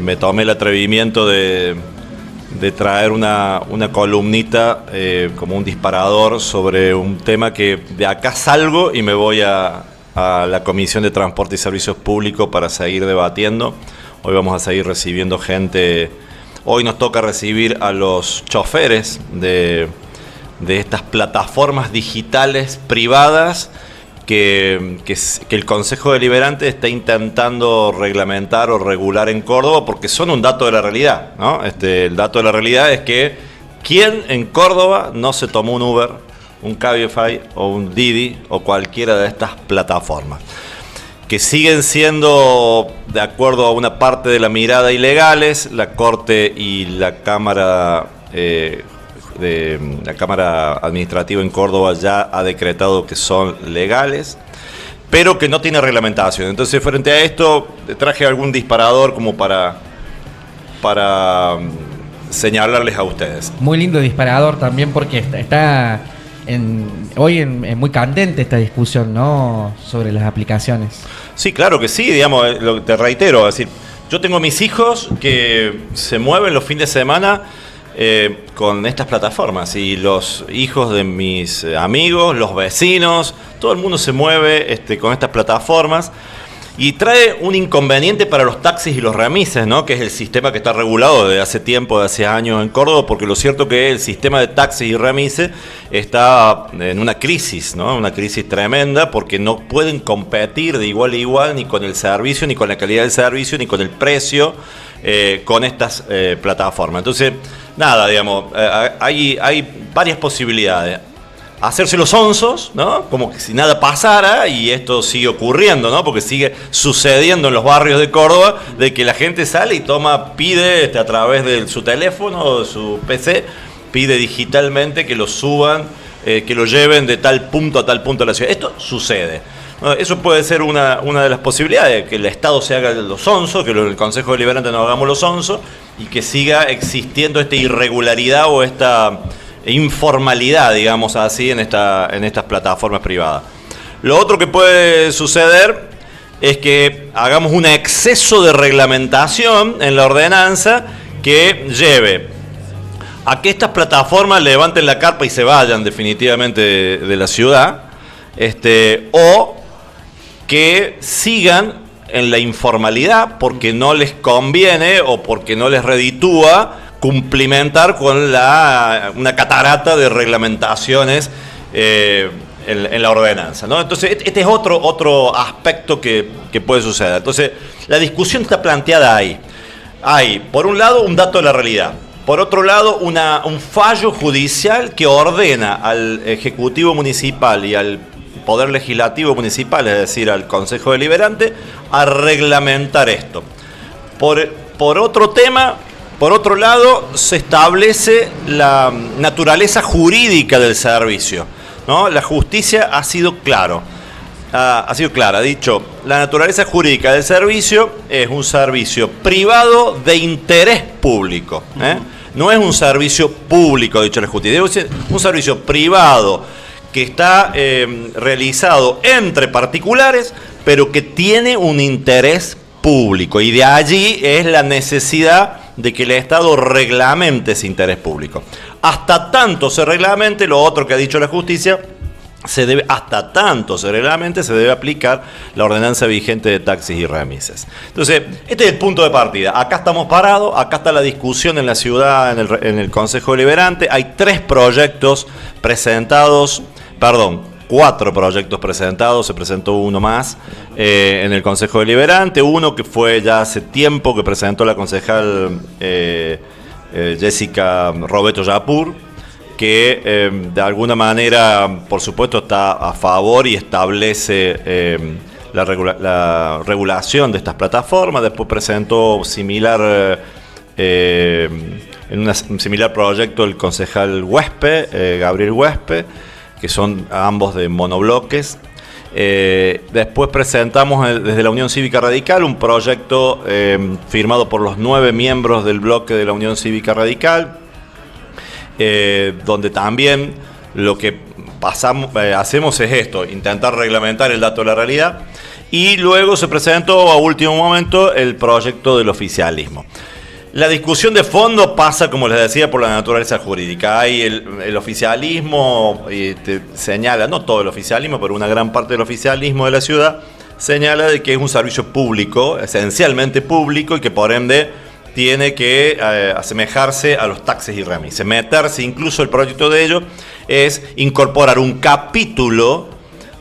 me tomé el atrevimiento de traer una columnita como un disparador sobre un tema que de acá salgo y me voy a la Comisión de Transporte y Servicios Públicos para seguir debatiendo. Hoy vamos a seguir recibiendo gente. Hoy nos toca recibir a los choferes de estas plataformas digitales privadas que el Consejo Deliberante está intentando reglamentar o regular en Córdoba, porque son un dato de la realidad, ¿no? El dato de la realidad es que ¿quién en Córdoba no se tomó un Uber, un Cabify o un Didi o cualquiera de estas plataformas? Que siguen siendo, de acuerdo a una parte de la mirada, ilegales. La Corte y la Cámara Administrativa en Córdoba ya ha decretado que son legales, pero que no tiene reglamentación. Entonces, frente a esto, traje algún disparador como para señalarles a ustedes. Muy lindo disparador también, porque está hoy muy candente esta discusión, ¿no?, sobre las aplicaciones. Sí, claro que sí, digamos, te reitero, es decir, yo tengo mis hijos que se mueven los fines de semana con estas plataformas, y los hijos de mis amigos, los vecinos, todo el mundo se mueve con estas plataformas, y trae un inconveniente para los taxis y los remises, ¿no?, que es el sistema que está regulado desde hace tiempo, de hace años en Córdoba, porque lo cierto es que el sistema de taxis y remises está en una crisis, ¿no?, una crisis tremenda, porque no pueden competir de igual a igual ni con el servicio, ni con la calidad del servicio, ni con el precio con estas plataformas. Entonces, nada, digamos, hay varias posibilidades. Hacerse los onzos, ¿no?, como que si nada pasara, y esto sigue ocurriendo, ¿no?, porque sigue sucediendo en los barrios de Córdoba, de que la gente sale y pide a través de su teléfono o de su PC, pide digitalmente que lo suban, que lo lleven de tal punto a tal punto de la ciudad. Esto sucede. Eso puede ser una de las posibilidades, que el Estado se haga los onzos, que el Consejo Deliberante nos hagamos los onzos, y que siga existiendo esta irregularidad o esta informalidad, digamos así, en estas plataformas privadas. Lo otro que puede suceder es que hagamos un exceso de reglamentación en la ordenanza que lleve a que estas plataformas levanten la carpa y se vayan definitivamente de la ciudad, o que sigan en la informalidad porque no les conviene o porque no les reditúa cumplimentar con una catarata de reglamentaciones en la ordenanza, ¿no? Entonces, este es otro aspecto que puede suceder. Entonces, la discusión está planteada ahí. Hay, por un lado, un dato de la realidad. Por otro lado, un fallo judicial que ordena al Ejecutivo Municipal y al Poder Legislativo Municipal, es decir, al Consejo Deliberante, a reglamentar esto. Por otro lado, se establece la naturaleza jurídica del servicio, ¿no? La justicia ha sido clara, ha dicho, la naturaleza jurídica del servicio es un servicio privado de interés público, no es un servicio público, ha dicho la justicia, es un servicio privado que está realizado entre particulares, pero que tiene un interés público, y de allí es la necesidad de que el Estado reglamente ese interés público. Hasta tanto se reglamente, lo otro que ha dicho la justicia, se debe aplicar la ordenanza vigente de taxis y remises. Entonces, este es el punto de partida. Acá estamos parados, acá está la discusión en la ciudad, en el Consejo Deliberante. Hay 4 proyectos presentados, se presentó uno más en el Consejo Deliberante, uno que fue ya hace tiempo, que presentó la concejal Jessica Robeto Yapur, que de alguna manera, por supuesto, está a favor y establece la regulación de estas plataformas. Después presentó en un similar proyecto el concejal Huespe, Gabriel Huespe, que son ambos de monobloques. Después presentamos desde la Unión Cívica Radical un proyecto firmado por los 9 miembros del bloque de la Unión Cívica Radical, donde también lo que hacemos es esto, intentar reglamentar el dato de la realidad. y luego se presentó a último momento el proyecto del oficialismo. La discusión de fondo pasa, como les decía, por la naturaleza jurídica. Hay el oficialismo señala, no todo el oficialismo, pero una gran parte del oficialismo de la ciudad señala de que es un servicio público, esencialmente público, y que por ende tiene que asemejarse a los taxis y remises. Meterse, incluso el proyecto de ello es incorporar un capítulo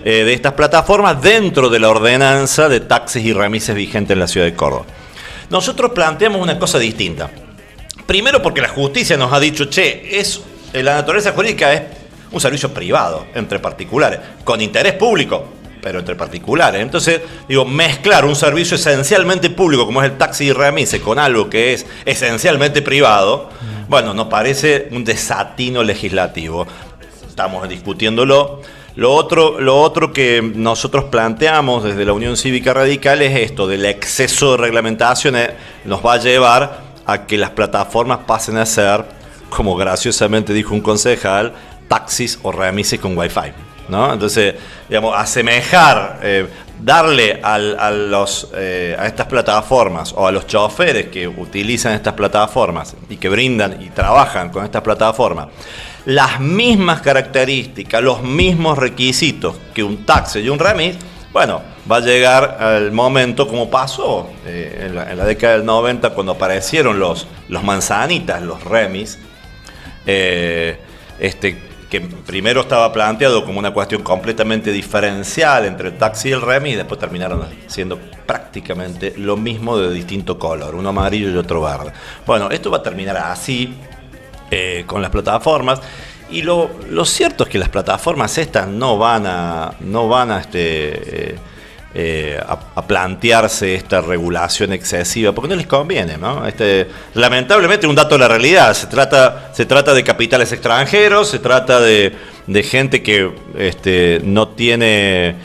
de estas plataformas dentro de la ordenanza de taxis y remises vigente en la ciudad de Córdoba. Nosotros planteamos una cosa distinta. Primero porque la justicia nos ha dicho, la naturaleza jurídica es un servicio privado, entre particulares, con interés público, pero entre particulares. Entonces, mezclar un servicio esencialmente público, como es el taxi y remise, con algo que es esencialmente privado, bueno, nos parece un desatino legislativo. Estamos discutiéndolo. Lo otro que nosotros planteamos desde la Unión Cívica Radical es esto, del exceso de reglamentaciones nos va a llevar a que las plataformas pasen a ser, como graciosamente dijo un concejal, taxis o remises con Wi-Fi, ¿no? Entonces, asemejar, darle a estas plataformas o a los choferes que utilizan estas plataformas y que brindan y trabajan con estas plataformas las mismas características, los mismos requisitos que un taxi y un remis, bueno, va a llegar al momento como pasó en la década del 90 cuando aparecieron los manzanitas, los remis, que primero estaba planteado como una cuestión completamente diferencial entre el taxi y el remis, y después terminaron siendo prácticamente lo mismo de distinto color, uno amarillo y otro verde. Bueno, esto va a terminar así con las plataformas, y lo cierto es que las plataformas estas no van a plantearse esta regulación excesiva, porque no les conviene, ¿no? Lamentablemente, un dato de la realidad, se trata de capitales extranjeros, se trata de gente que no tiene,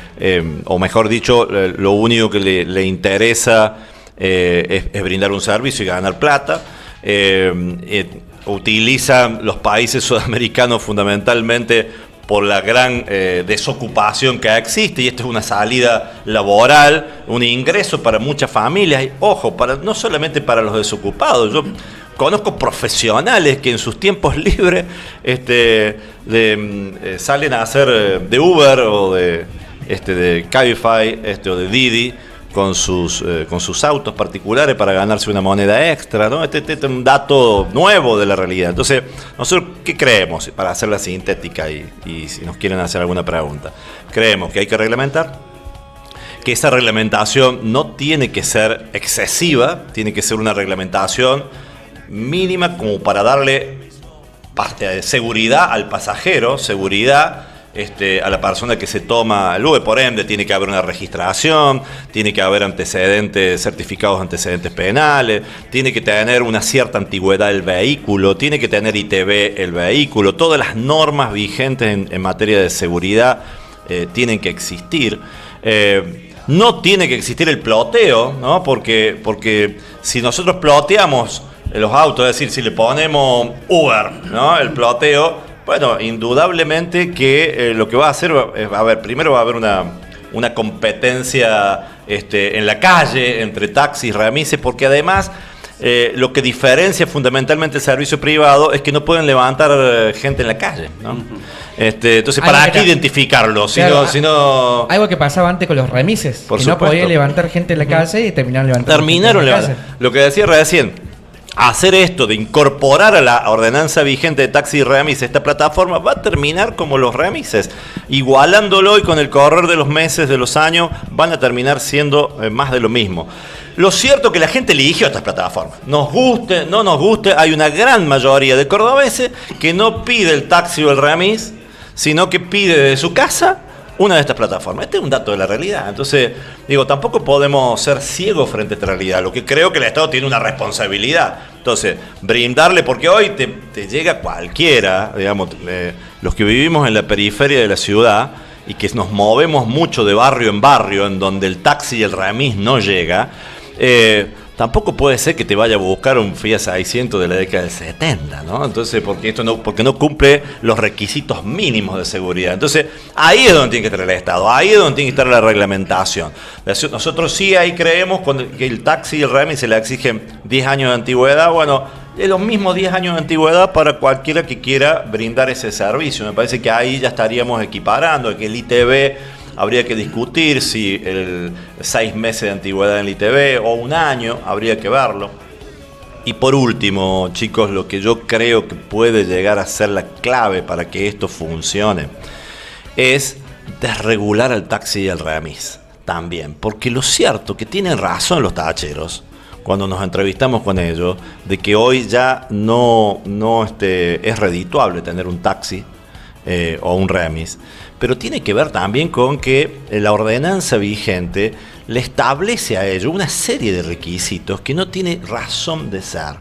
o mejor dicho, lo único que le interesa es brindar un servicio y ganar plata. Utilizan los países sudamericanos fundamentalmente por la gran desocupación que existe, y esto es una salida laboral, un ingreso para muchas familias, y ojo, no solamente para los desocupados. Yo conozco profesionales que en sus tiempos libres salen a hacer de Uber o de Cabify o de Didi con sus autos particulares para ganarse una moneda extra, ¿no? Este es un dato nuevo de la realidad. Entonces, nosotros, ¿qué creemos? Para hacerla sintética y si nos quieren hacer alguna pregunta, creemos que hay que reglamentar, que esa reglamentación no tiene que ser excesiva, tiene que ser una reglamentación mínima como para darle seguridad al pasajero, seguridad a la persona que se toma el Uber. Por ende, tiene que haber una registración, tiene que haber certificados antecedentes penales, tiene que tener una cierta antigüedad el vehículo, tiene que tener ITV el vehículo, todas las normas vigentes en materia de seguridad tienen que existir. No tiene que existir el ploteo, ¿no? Porque si nosotros ploteamos los autos, es decir, si le ponemos Uber, ¿no? El ploteo, bueno, indudablemente que lo que va a hacer, primero va a haber una competencia en la calle entre taxis y remises, porque además lo que diferencia fundamentalmente el servicio privado es que no pueden levantar gente en la calle, ¿no? Entonces, ¿para qué identificarlo? Sino algo que pasaba antes con los remises, por que supuesto. No podían levantar gente en la calle y terminaron levantando. Lo que decía recién, hacer esto de incorporar a la ordenanza vigente de taxi y remis esta plataforma va a terminar como los remises, igualándolo, y con el correr de los meses, de los años, van a terminar siendo más de lo mismo. Lo cierto es que la gente eligió estas plataformas. Nos guste, no nos guste, hay una gran mayoría de cordobeses que no pide el taxi o el remis, sino que pide de su casa una de estas plataformas. Este es un dato de la realidad. Entonces, tampoco podemos ser ciegos frente a esta realidad. Lo que creo que el Estado tiene una responsabilidad. Entonces, brindarle, porque hoy te llega cualquiera, los que vivimos en la periferia de la ciudad y que nos movemos mucho de barrio en barrio, en donde el taxi y el remis no llega, tampoco puede ser que te vaya a buscar un Fiat 600 de la década del 70, ¿no? Entonces, porque no cumple los requisitos mínimos de seguridad. Entonces, ahí es donde tiene que estar el Estado, ahí es donde tiene que estar la reglamentación. Nosotros sí ahí creemos que el taxi y el remis se le exigen 10 años de antigüedad. Bueno, es los mismos 10 años de antigüedad para cualquiera que quiera brindar ese servicio. Me parece que ahí ya estaríamos equiparando, que el ITV habría que discutir si 6 meses de antigüedad en el ITV o un año, habría que verlo. Y por último, chicos, lo que yo creo que puede llegar a ser la clave para que esto funcione es desregular al taxi y al remis también. Porque lo cierto que tienen razón los tacheros cuando nos entrevistamos con ellos, de que hoy ya no es redituable tener un taxi o un remis, pero tiene que ver también con que la ordenanza vigente le establece a ellos una serie de requisitos que no tiene razón de ser.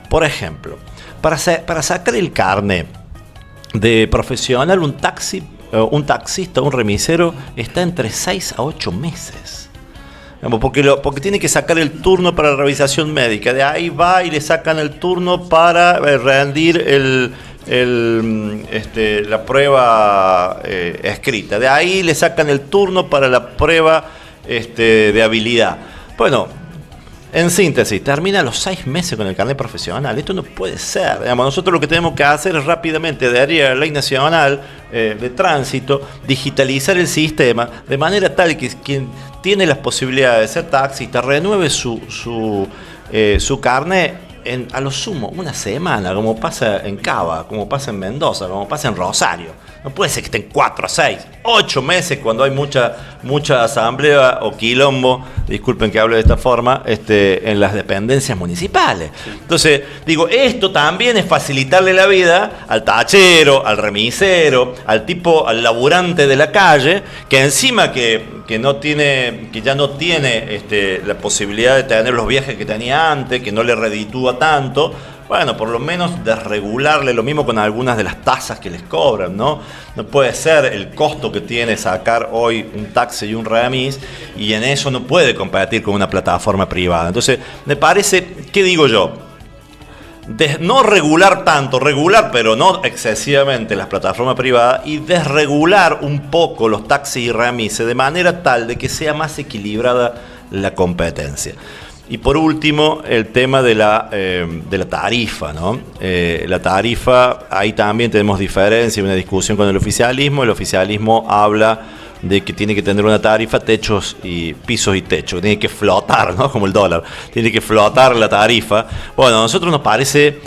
Por ejemplo, para sacar el carnet de profesional, un taxista, un remisero, está entre 6 a 8 meses. Porque tiene que sacar el turno para la revisación médica. De ahí va y le sacan el turno para rendir la prueba escrita. De ahí le sacan el turno para la prueba de habilidad. Bueno, en síntesis, termina los 6 meses con el carnet profesional. Esto no puede ser. Nosotros lo que tenemos que hacer es rápidamente, de área de la Ley Nacional de Tránsito, digitalizar el sistema de manera tal que quien tiene las posibilidades de ser taxista renueve su carnet a lo sumo una semana, como pasa en Cava, como pasa en Mendoza, como pasa en Rosario. No puede ser que estén 4, 6, 8 meses cuando hay mucha asamblea o quilombo, disculpen que hable de esta forma, en las dependencias municipales. Entonces, digo, esto también es facilitarle la vida al tachero, al remisero, al laburante de la calle, que encima que ya no tiene la posibilidad de tener los viajes que tenía antes, que no le reditúa tanto. Bueno, por lo menos desregularle, lo mismo con algunas de las tasas que les cobran, ¿no? No puede ser el costo que tiene sacar hoy un taxi y un remis, y en eso no puede competir con una plataforma privada. Entonces, me parece, ¿qué digo yo? No regular tanto, regular pero no excesivamente las plataformas privadas, y desregular un poco los taxis y remises de manera tal de que sea más equilibrada la competencia. Y por último, el tema de la tarifa, ¿no? La tarifa, ahí también tenemos diferencia, una discusión con el oficialismo. El oficialismo habla de que tiene que tener una tarifa, pisos y techo, tiene que flotar, ¿no? Como el dólar, tiene que flotar la tarifa. Bueno, a nosotros nos parece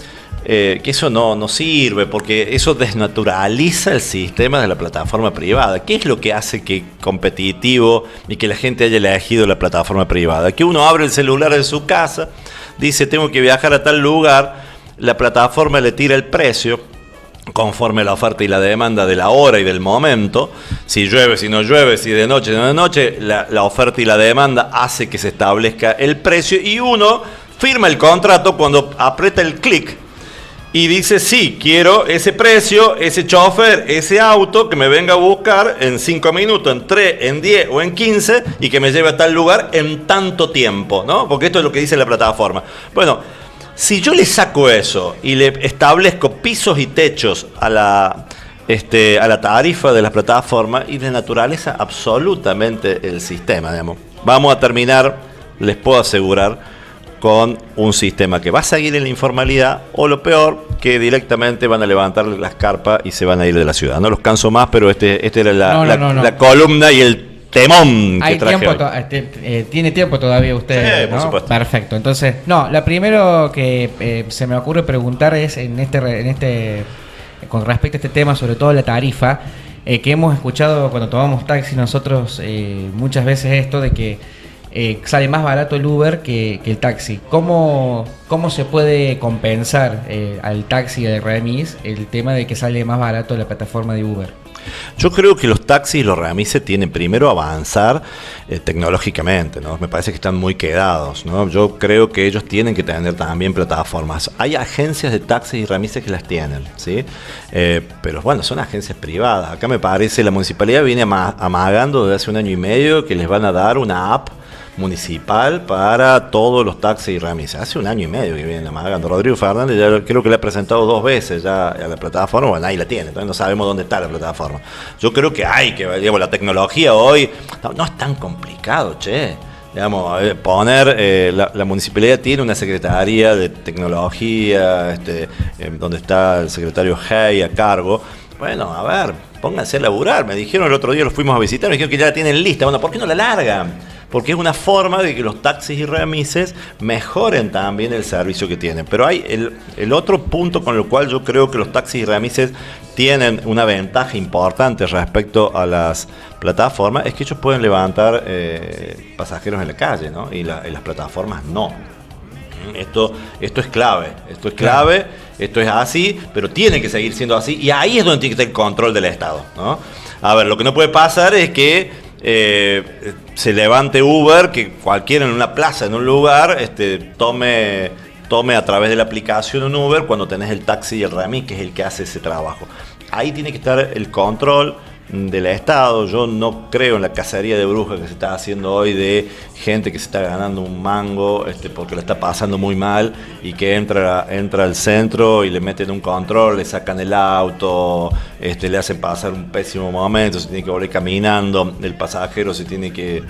que eso no sirve, porque eso desnaturaliza el sistema de la plataforma privada. ¿Qué es lo que hace que competitivo y que la gente haya elegido la plataforma privada? Que uno abre el celular de su casa, dice tengo que viajar a tal lugar, la plataforma le tira el precio conforme a la oferta y la demanda de la hora y del momento. Si llueve, si no llueve, si de noche, no de noche, la oferta y la demanda hace que se establezca el precio, y uno firma el contrato cuando aprieta el clic y dice, sí, quiero ese precio, ese chofer, ese auto que me venga a buscar en 5 minutos, en 3, en 10 o en 15, y que me lleve a tal lugar en tanto tiempo, ¿no? Porque esto es lo que dice la plataforma. Bueno, si yo le saco eso y le establezco pisos y techos a la tarifa de las plataformas, y desnaturaliza absolutamente el sistema, digamos. Vamos a terminar, les puedo asegurar, con un sistema que va a seguir en la informalidad, o lo peor, que directamente van a levantar las carpas y se van a ir de la ciudad. No los canso más, pero este era la columna y el temón que traje hoy. Tiene tiempo todavía usted, sí, por supuesto. Perfecto. Entonces, la primero que se me ocurre preguntar es con respecto a este tema, sobre todo la tarifa, que hemos escuchado cuando tomamos taxi nosotros muchas veces esto de que sale más barato el Uber que el taxi. ¿Cómo se puede compensar al taxi y al remis el tema de que sale más barato la plataforma de Uber? Yo creo que los taxis y los remises tienen primero avanzar tecnológicamente, ¿no? Me parece que están muy quedados, ¿no? Yo creo que ellos tienen que tener también plataformas. Hay agencias de taxis y remises que las tienen, ¿sí? Pero bueno, son agencias privadas. Acá me parece la municipalidad viene amagando desde hace 1 año y medio que les van a dar una app municipal para todos los taxis y remises. Hace 1 año y medio que viene manejando. Rodrigo Fernández ya creo que le ha presentado 2 veces ya a la plataforma, bueno, nadie la tiene, entonces no sabemos dónde está la plataforma. Yo creo que digamos, la tecnología hoy no es tan complicado, che. Digamos, poner, la municipalidad tiene una secretaría de tecnología, donde está el secretario Hey a cargo. Bueno, a ver, pónganse a laburar. Me dijeron el otro día, los fuimos a visitar, me dijeron que ya la tienen lista. Bueno, ¿por qué no la largan? Porque es una forma de que los taxis y remises mejoren también el servicio que tienen. Pero hay el otro punto con el cual yo creo que los taxis y remises tienen una ventaja importante respecto a las plataformas, es que ellos pueden levantar pasajeros en la calle, ¿no? Y las plataformas no. Esto es clave, esto es así, pero tiene que seguir siendo así, y ahí es donde tiene que estar el control del Estado, ¿no? A ver, lo que no puede pasar es que se levante Uber, que cualquiera en una plaza, en un lugar, tome a través de la aplicación un Uber cuando tenés el taxi y el remis, que es el que hace ese trabajo. Ahí tiene que estar el control del Estado. Yo no creo en la cacería de brujas que se está haciendo hoy de gente que se está ganando un mango porque la está pasando muy mal y que entra al centro y le meten un control, le sacan el auto, le hacen pasar un pésimo momento, se tiene que volver caminando, el pasajero se tiene que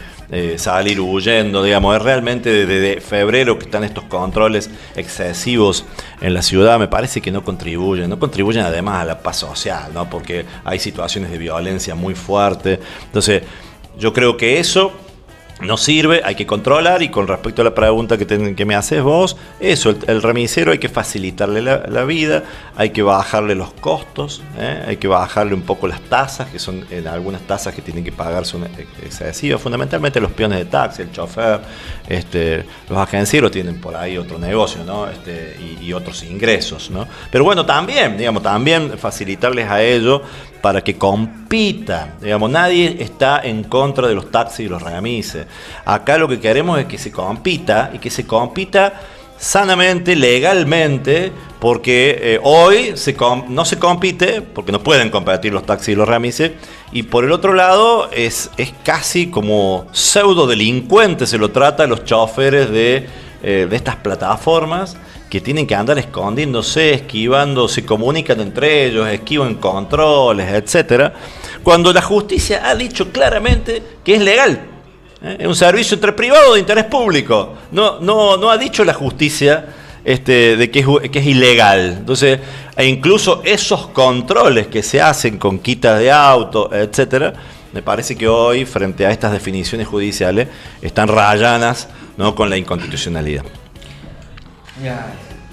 salir huyendo, digamos. Es realmente desde febrero que están estos controles excesivos en la ciudad. Me parece que no contribuyen además a la paz social, ¿no? Porque hay situaciones de violencia muy fuertes. Entonces, yo creo que eso no sirve, hay que controlar. Y con respecto a la pregunta que me haces vos, eso, el remisero hay que facilitarle la vida, hay que bajarle los costos, hay que bajarle un poco las tasas, que son algunas tasas que tienen que pagar son excesivas, fundamentalmente los peones de taxi, el chofer, los agencieros tienen por ahí otro negocio, ¿no? Y otros ingresos, ¿no? Pero bueno, también facilitarles a ellos para que compitan. Digamos, nadie está en contra de los taxis y los remises. Acá lo que queremos es que se compita, y que se compita sanamente, legalmente, porque hoy no se compite, porque no pueden competir los taxis y los remises, y por el otro lado es casi como pseudo delincuente se lo trata a los choferes de estas plataformas, que tienen que andar escondiéndose, esquivando, se comunican entre ellos, esquivan controles, etcétera, cuando la justicia ha dicho claramente que es legal. Es un servicio entre privados de interés público. No ha dicho la justicia de que es ilegal. Entonces, e incluso esos controles que se hacen con quitas de auto, etcétera, me parece que hoy, frente a estas definiciones judiciales, están rayanas, ¿no?, con la inconstitucionalidad.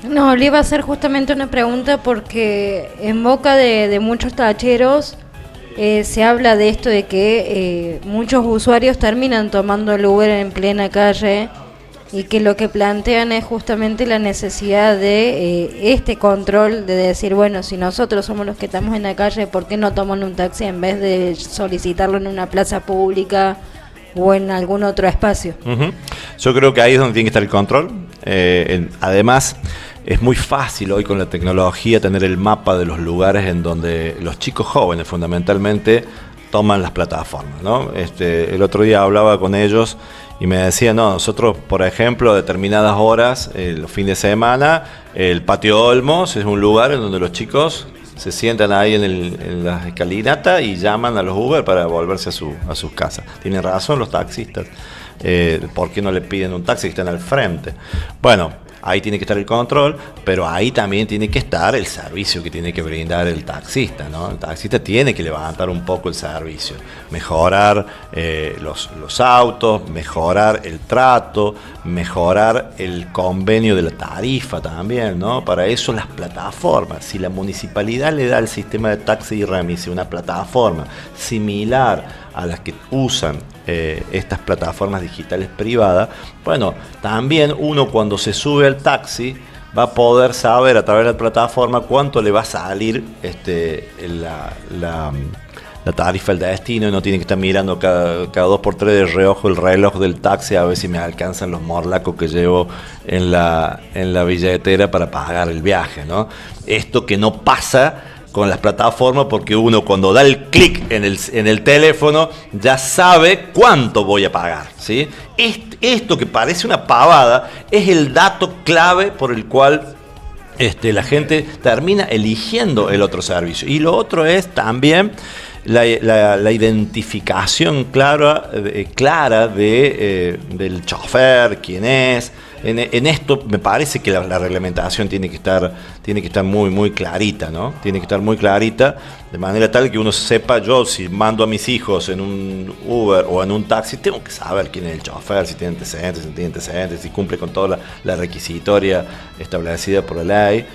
No, le iba a hacer justamente una pregunta, porque en boca de muchos tacheros se habla de esto de que muchos usuarios terminan tomando el Uber en plena calle, y que lo que plantean es justamente la necesidad de este control, de decir, bueno, si nosotros somos los que estamos en la calle, ¿por qué no toman un taxi en vez de solicitarlo en una plaza pública o en algún otro espacio? Uh-huh. Yo creo que ahí es donde tiene que estar el control. Además, es muy fácil hoy con la tecnología tener el mapa de los lugares en donde los chicos jóvenes fundamentalmente toman las plataformas, ¿no? El otro día hablaba con ellos y me decían, no, nosotros, por ejemplo, a determinadas horas, los fines de semana, el Patio Olmos es un lugar en donde los chicos se sientan ahí en la escalinata y llaman a los Uber para volverse a sus casas. Tienen razón los taxistas. ¿Por qué no le piden un taxi que estén al frente? Bueno, ahí tiene que estar el control, pero ahí también tiene que estar el servicio que tiene que brindar el taxista, ¿no? El taxista tiene que levantar un poco el servicio, mejorar los autos, mejorar el trato, mejorar el convenio de la tarifa también, ¿no? Para eso las plataformas. Si la municipalidad le da al sistema de taxi y remise una plataforma similar a las que usan estas plataformas digitales privadas, bueno, también uno cuando se sube al taxi va a poder saber a través de la plataforma cuánto le va a salir la tarifa, el destino, y no tiene que estar mirando cada 2x3 de reojo el reloj del taxi a ver si me alcanzan los morlacos que llevo en la billetera para pagar el viaje, ¿no? Esto que no pasa con las plataformas, porque uno cuando da el clic en el teléfono ya sabe cuánto voy a pagar, ¿sí? Esto que parece una pavada es el dato clave por el cual la gente termina eligiendo el otro servicio. Y lo otro es también la identificación clara del chofer, quién es. En esto me parece que la reglamentación tiene que estar muy, muy clarita, ¿no? Tiene que estar muy clarita, de manera tal que uno sepa, yo si mando a mis hijos en un Uber o en un taxi, tengo que saber quién es el chofer, si tiene antecedentes, si cumple con toda la requisitoria establecida por la ley,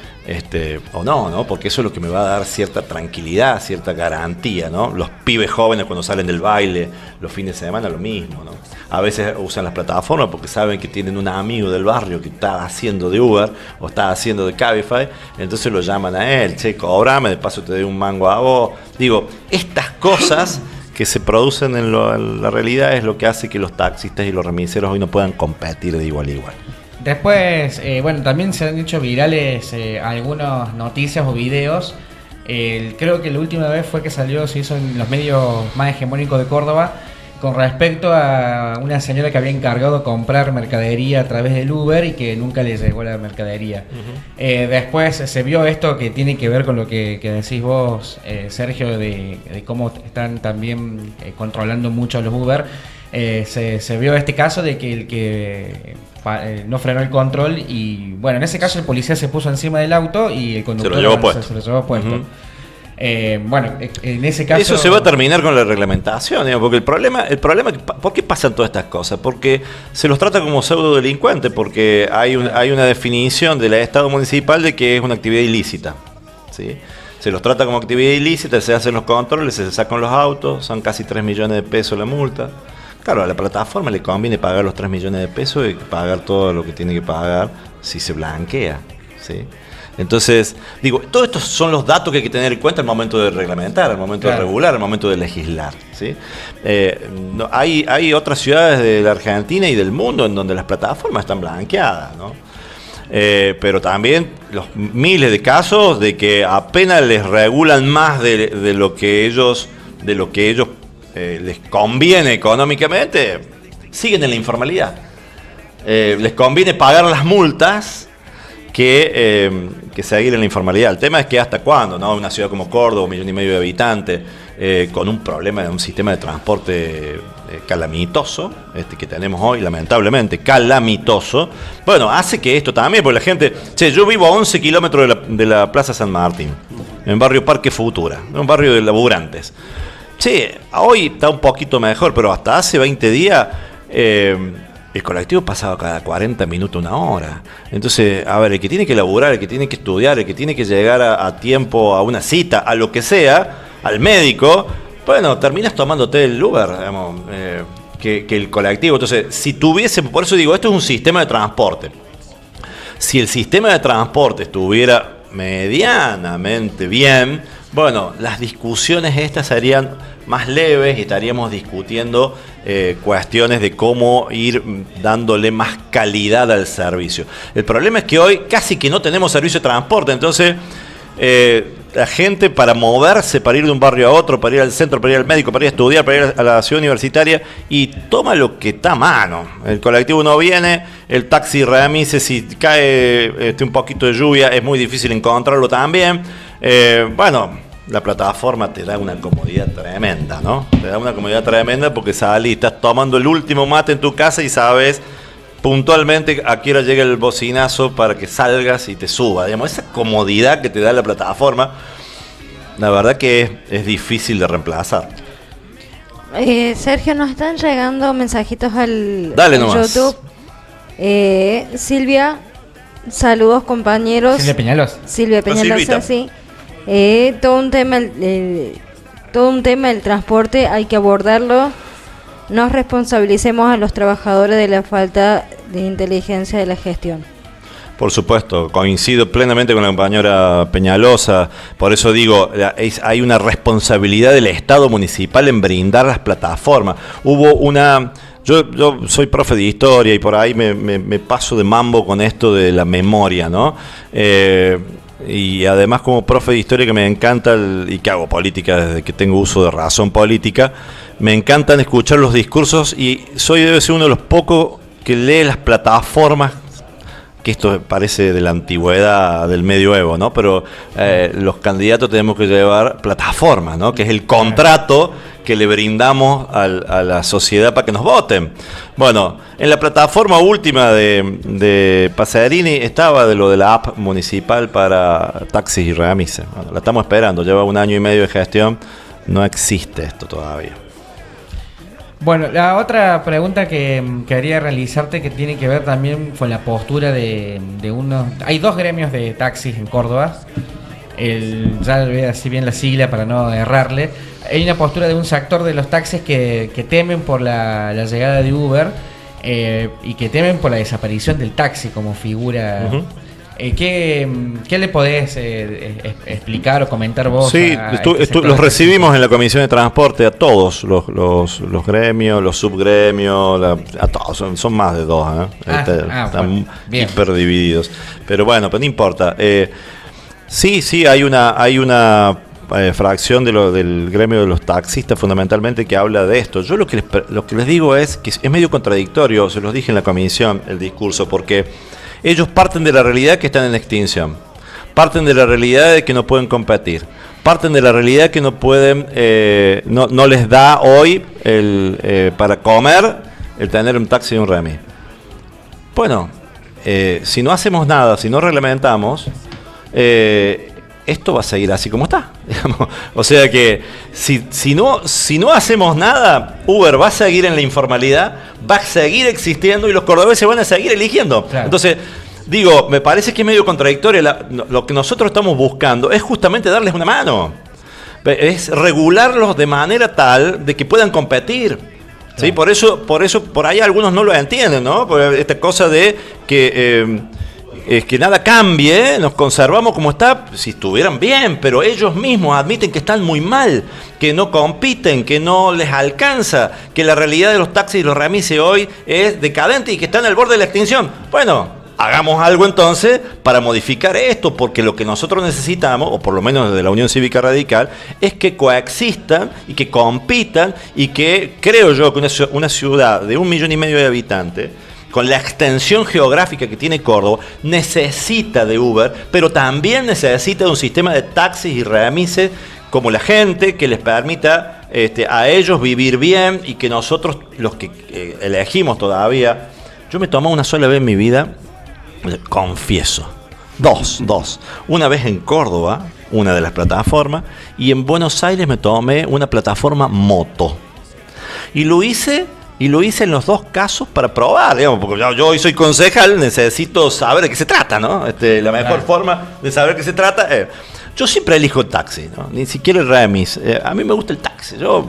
o no, porque eso es lo que me va a dar cierta tranquilidad, cierta garantía, ¿no? Los pibes jóvenes cuando salen del baile, los fines de semana, lo mismo, ¿no? A veces usan las plataformas porque saben que tienen un amigo del barrio que está haciendo de Uber o está haciendo de Cabify, entonces lo llaman a él, che, cobrame, de paso te doy un mango a vos. Digo, estas cosas que se producen en la realidad es lo que hace que los taxistas y los remiseros hoy no puedan competir de igual a igual. Después, también se han hecho virales algunas noticias o videos. Creo que la última vez se hizo en los medios más hegemónicos de Córdoba, con respecto a una señora que había encargado comprar mercadería a través del Uber y que nunca le llegó la mercadería. Uh-huh. Después se vio esto que tiene que ver con lo que decís vos, Sergio, de cómo están también controlando mucho a los Uber. Se vio este caso de que el que no frenó el control y, bueno, en ese caso el policía se puso encima del auto y el conductor se lo llevó puesto. Uh-huh. En ese caso... Eso se va a terminar con la reglamentación, porque el problema ¿por qué pasan todas estas cosas? Porque se los trata como pseudo delincuentes, porque hay una definición del Estado municipal de que es una actividad ilícita, ¿sí? Se los trata como actividad ilícita, se hacen los controles, se sacan los autos, son casi 3 millones de pesos la multa. Claro, a la plataforma le conviene pagar los 3 millones de pesos y pagar todo lo que tiene que pagar si se blanquea, ¿sí? Entonces, digo, todos estos son los datos que hay que tener en cuenta al momento de reglamentar, al momento de regular, al momento de legislar, ¿sí? Hay otras ciudades de la Argentina y del mundo en donde las plataformas están blanqueadas, ¿no? Pero también los miles de casos de que apenas les regulan más de lo que ellos les conviene económicamente, siguen en la informalidad. Les conviene pagar las multas que seguir en la informalidad. El tema es que hasta cuándo, ¿no? Una ciudad como Córdoba, 1,5 millones de habitantes, con un problema de un sistema de transporte calamitoso, que tenemos hoy, lamentablemente, calamitoso, bueno, hace que esto también, porque la gente, yo vivo a 11 kilómetros de la Plaza San Martín, en el barrio Parque Futura, un barrio de laburantes. Hoy está un poquito mejor, pero hasta hace 20 días... el colectivo pasaba cada 40 minutos, una hora. Entonces, a ver, el que tiene que laburar, el que tiene que estudiar, el que tiene que llegar a tiempo a una cita, a lo que sea, al médico, bueno, terminas tomándote el Uber, digamos, que el colectivo. Entonces, si tuviese, por eso digo, esto es un sistema de transporte. Si el sistema de transporte estuviera medianamente bien, bueno, las discusiones estas serían más leves y estaríamos discutiendo cuestiones de cómo ir dándole más calidad al servicio. El problema es que hoy casi que no tenemos servicio de transporte, entonces la gente para moverse, para ir de un barrio a otro, para ir al centro, para ir al médico, para ir a estudiar, para ir a la ciudad universitaria, y toma lo que está a mano. El colectivo no viene, el taxi remise, si cae un poquito de lluvia es muy difícil encontrarlo también. La plataforma te da una comodidad tremenda, ¿no? Te da una comodidad tremenda porque salís, estás tomando el último mate en tu casa y sabes puntualmente a qué hora llega el bocinazo para que salgas y te suba. Digamos, esa comodidad que te da la plataforma, la verdad que es difícil de reemplazar. Sergio, nos están llegando mensajitos al YouTube. Silvia, saludos compañeros. Silvia Peñalosa, sí. Todo un tema el transporte, hay que abordarlo. No responsabilicemos a los trabajadores de la falta de inteligencia de la gestión. Por supuesto, coincido plenamente con la compañera Peñalosa, por eso digo, hay una responsabilidad del Estado municipal en brindar las plataformas. Yo soy profe de historia y por ahí me paso de mambo con esto de la memoria, ¿no? y además como profe de historia que me encanta, y que hago política desde que tengo uso de razón política, me encantan escuchar los discursos y debe ser uno de los pocos que lee las plataformas, que esto parece de la antigüedad del medioevo, ¿no? Pero los candidatos tenemos que llevar plataformas, ¿no? Que es el contrato que le brindamos a la sociedad para que nos voten. Bueno, en la plataforma última de Pasarini estaba de lo de la app municipal para taxis y remises. Bueno, la estamos esperando, lleva 1 año y medio de gestión, no existe esto todavía. Bueno, la otra pregunta que quería realizarte, que tiene que ver también con la postura de unos... Hay 2 gremios de taxis en Córdoba. Ya le voy a decir bien la sigla para no errarle. Hay una postura de un sector de los taxis que temen por la llegada de Uber y que temen por la desaparición del taxi como figura. Uh-huh. ¿Qué le podés explicar o comentar vos? Sí, los recibimos en la Comisión de Transporte a todos, los gremios, los subgremios, a todos, son más de 2, están hiper divididos. Pero bueno, no importa. Sí, hay una fracción del gremio de los taxistas fundamentalmente que habla de esto. Yo lo que les digo es que es medio contradictorio, se los dije en la comisión, el discurso, porque ellos parten de la realidad que están en extinción, parten de la realidad de que no pueden competir, parten de la realidad que no pueden, no les da hoy para comer el tener un taxi y un remis. Bueno, si no hacemos nada, si no reglamentamos, esto va a seguir así como está, digamos. O sea que si no hacemos nada, Uber va a seguir en la informalidad, va a seguir existiendo y los cordobeses van a seguir eligiendo. Claro. Entonces, digo, me parece que es medio contradictorio. Lo que nosotros estamos buscando es justamente darles una mano, es regularlos de manera tal de que puedan competir. ¿Sí? Por eso por ahí algunos no lo entienden, ¿no? Por esta cosa de que es que nada cambie, nos conservamos como está, si estuvieran bien, pero ellos mismos admiten que están muy mal, que no compiten, que no les alcanza, que la realidad de los taxis y los remises hoy es decadente y que están al borde de la extinción. Bueno, hagamos algo entonces para modificar esto, porque lo que nosotros necesitamos, o por lo menos desde la Unión Cívica Radical, es que coexistan y que compitan y que, creo yo, que una ciudad de 1,5 millones de habitantes, con la extensión geográfica que tiene Córdoba, necesita de Uber, pero también necesita de un sistema de taxis y remises como la gente, que les permita a ellos vivir bien y que nosotros, los que elegimos todavía, yo me tomé una sola vez en mi vida, confieso, dos, una vez en Córdoba, una de las plataformas, y en Buenos Aires me tomé una plataforma moto, y lo hice en los 2 casos para probar, digamos, porque yo hoy soy concejal, necesito saber de qué se trata, ¿no? La mejor forma de saber de qué se trata es... Yo siempre elijo el taxi, ¿no? Ni siquiera el remis. A mí me gusta el taxi. Yo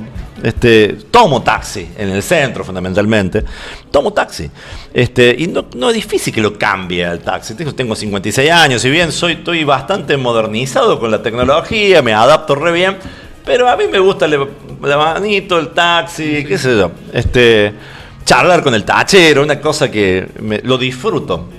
tomo taxi en el centro, fundamentalmente. Tomo taxi. Y no es difícil que lo cambie al taxi. Tengo 56 años, si bien estoy bastante modernizado con la tecnología, me adapto re bien, pero a mí me gusta la manito, el taxi, qué sé yo. Charlar con el tachero, una cosa que lo disfruto.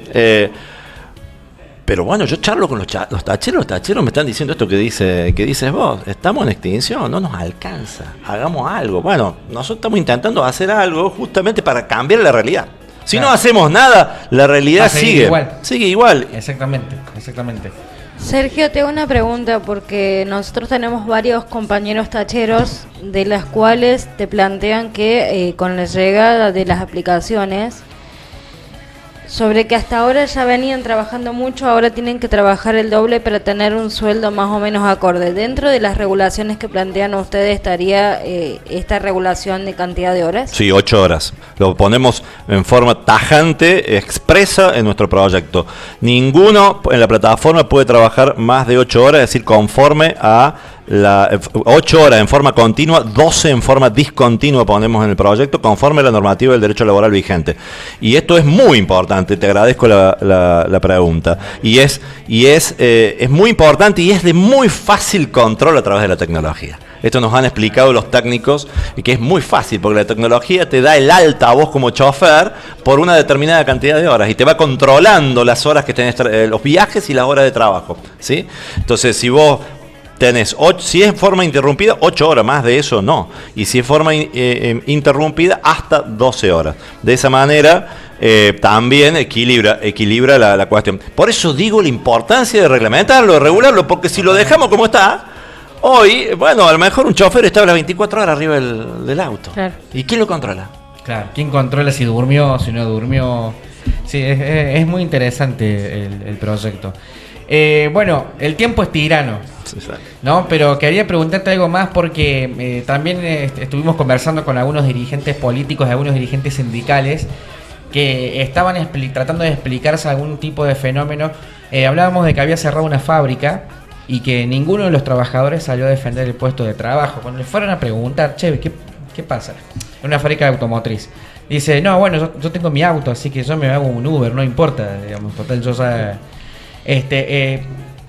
Pero bueno, yo charlo con los tacheros me están diciendo esto que dices vos, estamos en extinción, no nos alcanza, hagamos algo. Bueno, nosotros estamos intentando hacer algo justamente para cambiar la realidad. Si no hacemos nada, la realidad sigue igual. Exactamente. Sergio, te hago una pregunta porque nosotros tenemos varios compañeros tacheros de las cuales te plantean que con la llegada de las aplicaciones, sobre que hasta ahora ya venían trabajando mucho, ahora tienen que trabajar el doble para tener un sueldo más o menos acorde. Dentro de las regulaciones que plantean ustedes, ¿estaría esta regulación de cantidad de horas? Sí, 8 horas. Lo ponemos en forma tajante, expresa en nuestro proyecto. Ninguno en la plataforma puede trabajar más de 8 horas, es decir, conforme a 8 horas en forma continua, 12 en forma discontinua ponemos en el proyecto, conforme a la normativa del derecho laboral vigente. Y esto es muy importante, te agradezco la pregunta. Y es muy importante y es de muy fácil control a través de la tecnología. Esto nos han explicado los técnicos, y que es muy fácil, porque la tecnología te da el alta a vos como chofer por una determinada cantidad de horas y te va controlando las horas que tenés, los viajes y las horas de trabajo, ¿sí? Entonces, si vos tenés, si es en forma interrumpida, 8 horas, más de eso no. Y si es forma interrumpida, hasta 12 horas. De esa manera, también equilibra la cuestión. Por eso digo la importancia de reglamentarlo, de regularlo, porque si lo dejamos como está, hoy, bueno, a lo mejor un chofer está las 24 horas arriba del auto. Claro. ¿Y quién lo controla? Claro, ¿quién controla si durmió, si no durmió? Sí, es muy interesante el proyecto. Bueno, el tiempo es tirano, ¿no? Pero quería preguntarte algo más porque también estuvimos conversando con algunos dirigentes políticos, algunos dirigentes sindicales que estaban tratando de explicarse algún tipo de fenómeno. Hablábamos de que había cerrado una fábrica y que ninguno de los trabajadores salió a defender el puesto de trabajo. Cuando le fueron a preguntar, che, ¿qué pasa? En una fábrica de automotriz. Dice, no, bueno, yo tengo mi auto, así que yo me hago un Uber, no importa, digamos, total, yo ya...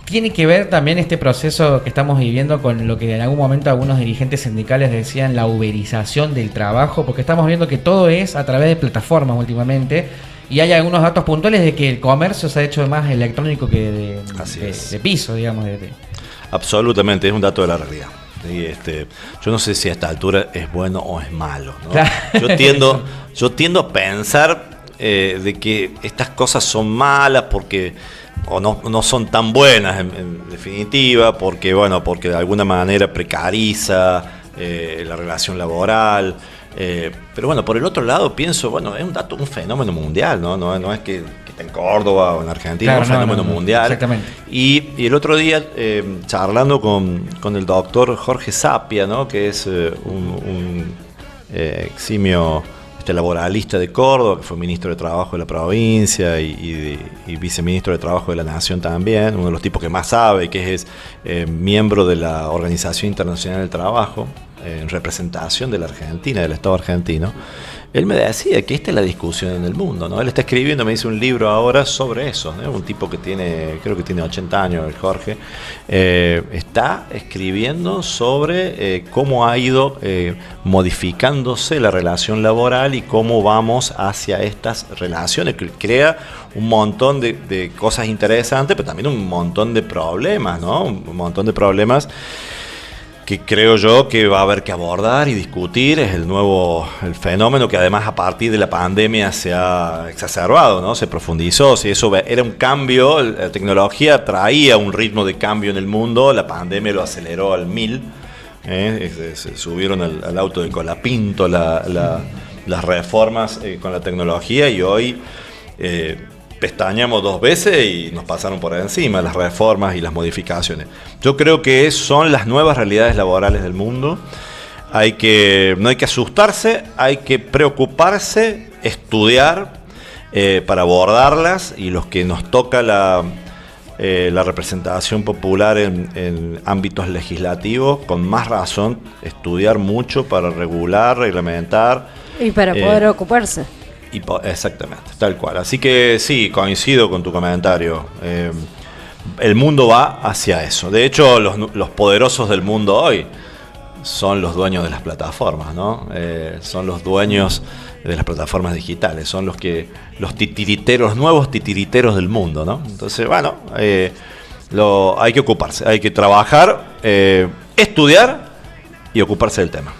tiene que ver también este proceso que estamos viviendo con lo que en algún momento algunos dirigentes sindicales decían la uberización del trabajo, porque estamos viendo que todo es a través de plataformas últimamente y hay algunos datos puntuales de que el comercio se ha hecho más electrónico que de piso, digamos. Absolutamente, es un dato de la realidad. Yo no sé si a esta altura es bueno o es malo, ¿no? Claro. Yo tiendo a pensar de que estas cosas son malas porque o no son tan buenas en definitiva, porque de alguna manera precariza la relación laboral, pero bueno, por el otro lado pienso, bueno, es un fenómeno mundial, no es que esté en Córdoba o en Argentina, claro, es un fenómeno mundial. Exactamente. Y el otro día, charlando con el doctor Jorge Sapia, ¿no? Que es un eximio laboralista de Córdoba, que fue ministro de Trabajo de la provincia y viceministro de Trabajo de la Nación también, uno de los tipos que más sabe, que es miembro de la Organización Internacional del Trabajo, en representación de la Argentina, del Estado argentino. Él me decía que esta es la discusión en el mundo, ¿no? Él está escribiendo, me dice, un libro ahora sobre eso, ¿no? Un tipo que creo que tiene 80 años, el Jorge, está escribiendo sobre cómo ha ido modificándose la relación laboral y cómo vamos hacia estas relaciones, que crea un montón de cosas interesantes, pero también un montón de problemas, ¿no? Un montón de problemas que creo yo que va a haber que abordar y discutir. Es el fenómeno que además a partir de la pandemia se ha exacerbado, ¿no? Se profundizó. Si eso era un cambio, la tecnología traía un ritmo de cambio en el mundo, la pandemia lo aceleró al 1000. Se subieron al auto de Colapinto las reformas con la tecnología y hoy pestañamos 2 veces y nos pasaron por encima las reformas y las modificaciones. Yo creo que son las nuevas realidades laborales del mundo. No hay que asustarse, hay que preocuparse, estudiar para abordarlas, y los que nos toca la representación popular en ámbitos legislativos, con más razón, estudiar mucho para regular, reglamentar. Y para poder ocuparse. Exactamente, tal cual. Así que sí, coincido con tu comentario. El mundo va hacia eso. De hecho, los poderosos del mundo hoy son los dueños de las plataformas, ¿no? Son los dueños de las plataformas digitales, son los nuevos titiriteros del mundo, ¿no? Entonces, bueno, hay que ocuparse, hay que trabajar, estudiar y ocuparse del tema.